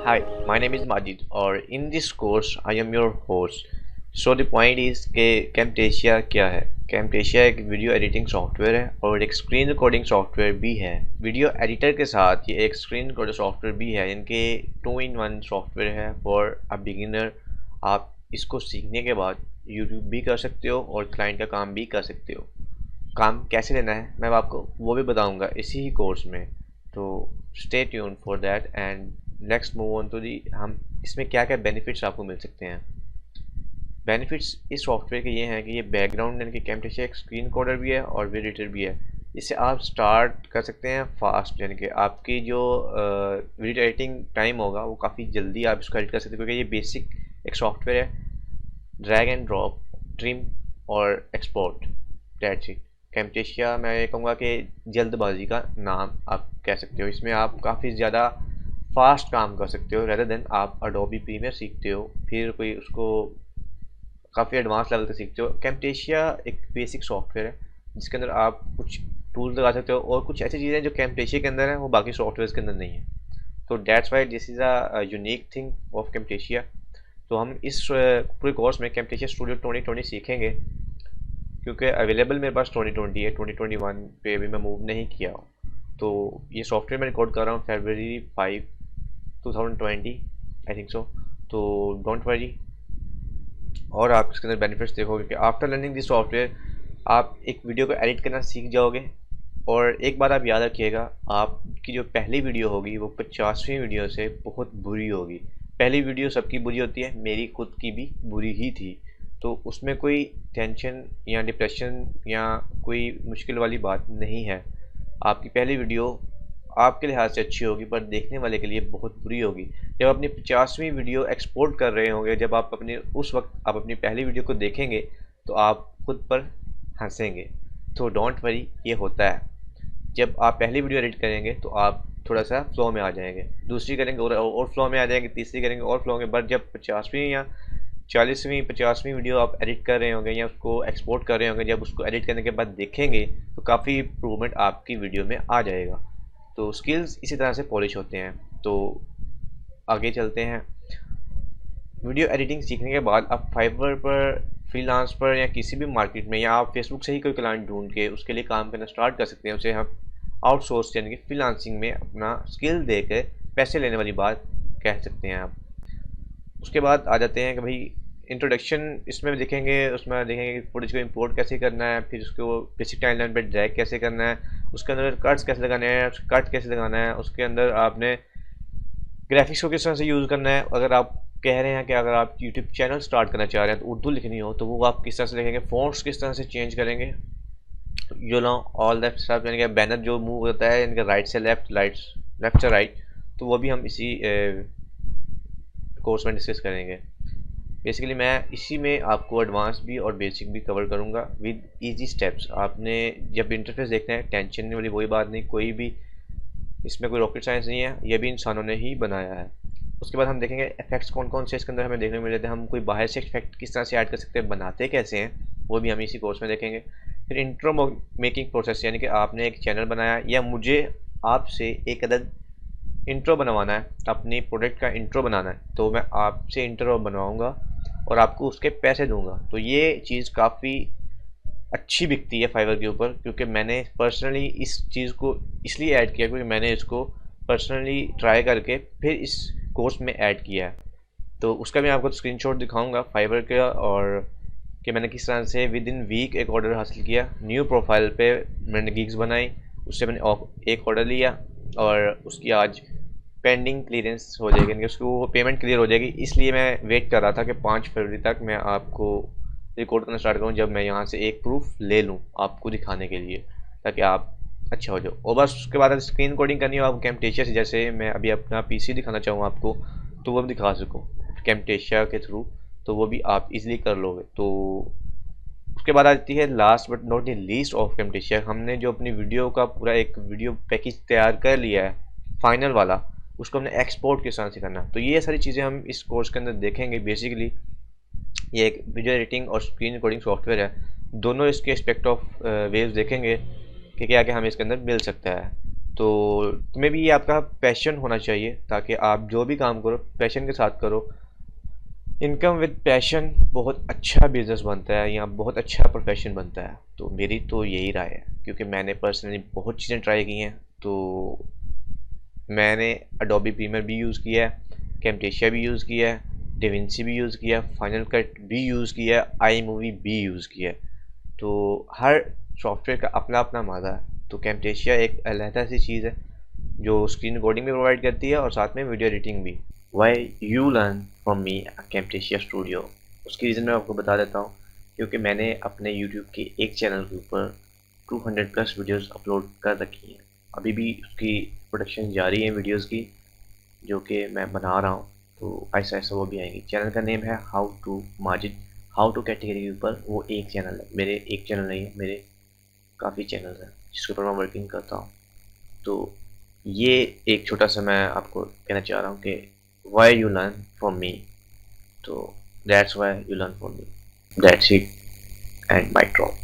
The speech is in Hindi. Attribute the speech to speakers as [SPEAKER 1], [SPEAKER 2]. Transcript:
[SPEAKER 1] Hi, my name is Majid और in this course I am your host. So the point is कि Camtasia क्या है? Camtasia एक वीडियो एडिटिंग सॉफ्टवेयर है और एक स्क्रीन रिकॉर्डिंग सॉफ्टवेयर भी है। वीडियो एडिटर के साथ ये एक स्क्रीन रिकॉर्डर सॉफ्टवेयर भी है। इनके 2-in-1 सॉफ्टवेयर है फॉर अ बिगिनर। आप इसको सीखने के बाद यूट्यूब भी कर सकते हो और क्लाइंट का काम भी कर सकते हो। काम कैसे लेना है मैं आपको वो भी बताऊंगा इसी ही कोर्स में। तो stay tune for that and let's move on to the हम इसमें क्या क्या बेनिफिट्स आपको मिल सकते हैं। बेनिफिट्स इस सॉफ्टवेयर के ये हैं कि ये बैकग्राउंड यानी कि कैमटेशिया एक स्क्रीन रिकॉर्डर भी है और वीडियो एडिटर भी है। इससे आप स्टार्ट कर सकते हैं फास्ट, यानी कि आपकी जो वीडियो एडिटिंग टाइम होगा वो काफ़ी जल्दी आप इसको एडिट कर सकते हैं, क्योंकि ये बेसिक एक सॉफ्टवेयर है। ड्रैग एंड ड्रॉप, ट्रिम और एक्सपोर्ट, दैट्स इट। कैमटेशिया मैं ये कहूँगा कि जल्दबाजी का नाम आप कह सकते हो। इसमें आप काफ़ी ज़्यादा फास्ट काम कर सकते हो रेदर देन आप अडोबी प्रीमियर सीखते हो फिर कोई उसको काफ़ी एडवांस लेवल तक सीखते हो। कैमटेशिया एक बेसिक सॉफ्टवेयर है जिसके अंदर आप कुछ टूल्स लगा सकते हो और कुछ ऐसी चीज़ें जो कैमटेशिया के अंदर है वो बाकी सॉफ्टवेयर के अंदर नहीं है। तो that's why this is a unique thing of Camtasia. तो हम इस पूरे कोर्स में कैमटेशिया स्टूडियो 2020 सीखेंगे, क्योंकि अवेलेबल मेरे पास 2020 है, 2021 पे अभी मैं मूव नहीं किया हूँ। तो ये सॉफ्टवेयर मैं रिकॉर्ड कर रहा हूँ फरवरी 5 2020 आई थिंक सो। तो डोंट वरी। और आप इसके अंदर बेनिफिट्स देखोगे कि आफ्टर लर्निंग दिस सॉफ्टवेयर आप एक वीडियो को एडिट करना सीख जाओगे। और एक बात आप याद रखिएगा, आपकी जो पहली वीडियो होगी वो 50वीं वीडियो से बहुत बुरी होगी। पहली वीडियो सबकी बुरी होती है, मेरी खुद की भी बुरी ही थी। तो उसमें कोई टेंशन या डिप्रेशन या कोई मुश्किल वाली बात नहीं है। आपकी पहली वीडियो आपके लिहाज से अच्छी होगी पर देखने वाले के लिए बहुत बुरी होगी। जब अपनी 50वीं वीडियो एक्सपोर्ट कर रहे होंगे, जब आप अपने उस वक्त आप अपनी पहली वीडियो को देखेंगे तो आप खुद पर हंसेंगे। तो डोंट वरी, ये होता है। जब आप पहली वीडियो एडिट करेंगे तो आप थोड़ा सा फ्लो में आ जाएंगे, दूसरी करेंगे और फ्लो में आ जाएंगे, तीसरी करेंगे और फ्लो में। बट जब 50वीं या 40वीं 50वीं वीडियो आप एडिट कर रहे होंगे या उसको एक्सपोर्ट कर रहे होंगे, जब उसको एडिट करने के बाद देखेंगे तो काफ़ी इम्प्रूवमेंट आपकी वीडियो में आ जाएगा। तो स्किल्स इसी तरह से पॉलिश होते हैं। तो आगे चलते हैं। वीडियो एडिटिंग सीखने के बाद आप फाइवर पर, फ्रीलांस पर या किसी भी मार्केट में या आप फेसबुक से ही कोई क्लाइंट ढूंढ के उसके लिए काम करना स्टार्ट कर सकते हैं। उसे हम आउटसोर्स यानी कि फ्रीलांसिंग में अपना स्किल देकर पैसे लेने वाली बात कह सकते हैं आप। उसके बाद आ जाते हैं कि भाई इंट्रोडक्शन, इसमें देखेंगे, उसमें देखेंगे कि फुटेज को इंपोर्ट कैसे करना है, फिर उसको बेसिक टाइमलाइन पे ड्रैग कैसे करना है, उसके अंदर कट्स कैसे लगाने हैं, कट कैसे लगाना है, उसके अंदर आपने ग्राफिक्स को किस तरह से यूज़ करना है। अगर आप कह रहे हैं कि अगर आप यूट्यूब चैनल स्टार्ट करना चाह रहे हैं तो उर्दू लिखनी हो तो वो आप किस तरह से लिखेंगे, फ़ॉन्ट्स किस तरह से चेंज करेंगे, you know all that stuff. यानी कि बैनर जो मूव होता है यानी कि राइट से लेफ्ट, लेफ्ट से राइट, तो वो भी हम इसी कोर्स में डिस्कस करेंगे। बेसिकली मैं इसी में आपको एडवांस भी और बेसिक भी कवर करूंगा विद इजी स्टेप्स। आपने जब इंटरफेस देखना है, टेंशन वाली कोई बात नहीं, कोई भी इसमें कोई रॉकेट साइंस नहीं है, ये भी इंसानों ने ही बनाया है। उसके बाद हम देखेंगे इफेक्ट्स कौन कौन से इसके अंदर हमें देखने को मिल जाते हैं, हम कोई बाहर से इफेक्ट किस तरह से ऐड कर सकते हैं, बनाते कैसे हैं, वो भी हम इसी कोर्स में देखेंगे। फिर इंट्रो मेकिंग प्रोसेस, यानी कि आपने एक चैनल बनाया या मुझे आपसे एक अदद इंट्रो बनवाना है, अपनी प्रोडक्ट का इंट्रो बनाना है, तो मैं आपसे इंट्रो बनवाऊँगा और आपको उसके पैसे दूंगा। तो ये चीज़ काफ़ी अच्छी बिकती है फाइवर के ऊपर, क्योंकि मैंने पर्सनली इस चीज़ को इसलिए ऐड किया क्योंकि मैंने इसको पर्सनली ट्राई करके फिर इस कोर्स में ऐड किया है। तो उसका मैं आपको स्क्रीनशॉट दिखाऊंगा फाइवर का, और कि मैंने किस तरह से विद इन वीक एक ऑर्डर हासिल किया। न्यू प्रोफाइल पे मैंने गिग्स बनाई, उससे मैंने एक ऑर्डर लिया और उसकी आज पेंडिंग क्लियरेंस हो जाएगी, यानी कि उसको वो पेमेंट क्लियर हो जाएगी। इसलिए मैं वेट कर रहा था कि 5 फरवरी तक मैं आपको रिकॉर्ड करना स्टार्ट करूँ, जब मैं यहाँ से एक प्रूफ ले लूँ आपको दिखाने के लिए, ताकि आप अच्छा हो जाओ। और बस उसके बाद स्क्रीन कोडिंग करनी हो आप कैमटेशिया से, जैसे मैं अभी अपना पीसी दिखाना चाहूँ आपको तो वो भी दिखा सकूँ कैमटेशिया के थ्रू, तो वो भी आप इजीली कर लोगे। तो उसके बाद आती है last but not the least of Camtasia. हमने जो अपनी वीडियो का पूरा एक वीडियो पैकेज तैयार कर लिया है फाइनल वाला, उसको हमने एक्सपोर्ट किस तरह से करना है। तो ये सारी चीज़ें हम इस कोर्स के अंदर देखेंगे। बेसिकली ये एक वीडियो एडिटिंग और स्क्रीन रिकॉर्डिंग सॉफ्टवेयर है, दोनों इसके एस्पेक्ट ऑफ वेव्स देखेंगे कि क्या क्या हमें इसके अंदर मिल सकता है। तो तुम्हें भी ये आपका पैशन होना चाहिए, ताकि आप जो भी काम करो पैशन के साथ करो। इनकम विद पैशन बहुत अच्छा बिजनेस बनता है या बहुत अच्छा प्रोफेशन बनता है। तो मेरी तो यही राय है, क्योंकि मैंने पर्सनली बहुत चीज़ें ट्राई की हैं। तो मैंने अडोबी प्रीमियर भी यूज़ किया है, कैमटेशिया भी यूज़ किया है, डेविंसी भी यूज़ किया है, फाइनल कट भी यूज़ किया है, आई मूवी भी यूज़ किया है। तो हर सॉफ्टवेयर का अपना अपना मज़ा है। तो कैमटेशिया एक अलहदा सी चीज़ है जो स्क्रीन रिकॉर्डिंग भी प्रोवाइड करती है और साथ में वीडियो एडिटिंग भी। Y you learn from me Camtasia studio, उसकी रीज़न मैं आपको बता देता हूँ। क्योंकि मैंने अपने यूट्यूब के एक चैनल के ऊपर 200 प्लस वीडियोस अपलोड कर रखी हैं। अभी भी उसकी प्रोडक्शन जारी है वीडियोस की, जो कि मैं बना रहा हूँ। तो ऐसा ऐसा वो भी आएंगी। चैनल का नेम है how to Majid. How to category के ऊपर वो एक चैनल है, मेरे एक चैनल नहीं है, मेरे काफ़ी चैनल्स हैं जिसके ऊपर मैं वर्किंग करता हूँ। तो ये एक छोटा सा मैं आपको कहना चाह रहा हूँ कि why you learn from me. तो that's why you learn from me, that's it and my drop.